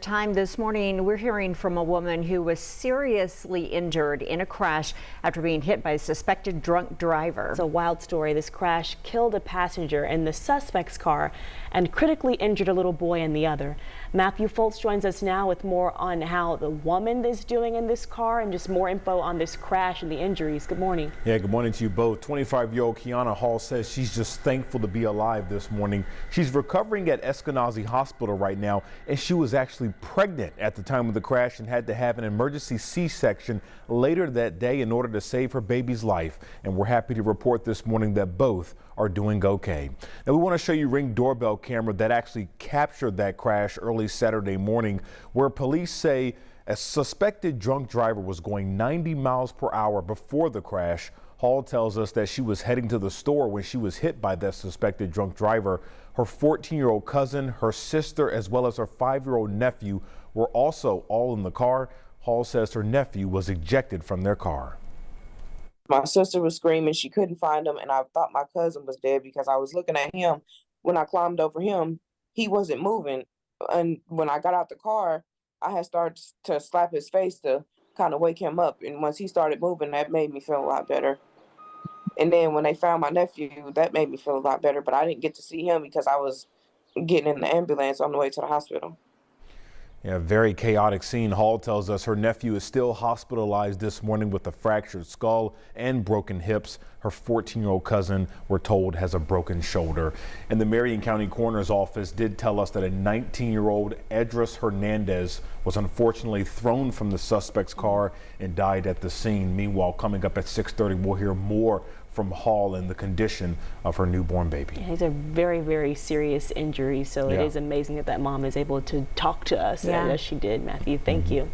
time this morning, we're hearing from a woman who was seriously injured in a crash after being hit by a suspected drunk driver. It's a wild story. This crash killed a passenger in the suspect's car and critically injured a little boy in the other. Matthew Foltz joins us now with more on how the woman is doing in this car and just more info on this crash and the injuries. Good morning. Yeah, good morning to you both. 25-year-old Keyonna Hall says she's just thankful to be alive this morning. She's recovering at Eskenazi Hospital right now, and she was actually pregnant at the time of the crash and had to have an emergency C-section later that day in order to save her baby's life. And we're happy to report this morning that both are doing okay. Now we want to show you Ring doorbell camera that actually captured that crash early Saturday morning, where police say a suspected drunk driver was going 90 miles per hour before the crash. Hall tells us that she was heading to the store when she was hit by that suspected drunk driver. Her 14-year-old cousin, her sister, as well as her 5-year-old nephew were also all in the car. Hall says her nephew was ejected from their car. My sister was screaming she couldn't find him, and I thought my cousin was dead because I was looking at him. When I climbed over him, he wasn't moving. And when I got out the car, I had started to slap his face to kind of wake him up. And once he started moving, that made me feel a lot better. And then when they found my nephew, that made me feel a lot better. But I didn't get to see him because I was getting in the ambulance on the way to the hospital. Yeah, very chaotic scene. Hall tells us her nephew is still hospitalized this morning with a fractured skull and broken hips. Her 14-year-old cousin, we're told, has a broken shoulder. And the Marion County Coroner's Office did tell us that a 19-year-old Edris Hernandez was unfortunately thrown from the suspect's car and died at the scene. Meanwhile, coming up at 6:30, we'll hear more from Hall and the condition of her newborn baby. Yeah, he's a very, very serious injury, so it is amazing that that mom is able to talk to us as she did. Matthew, thank you.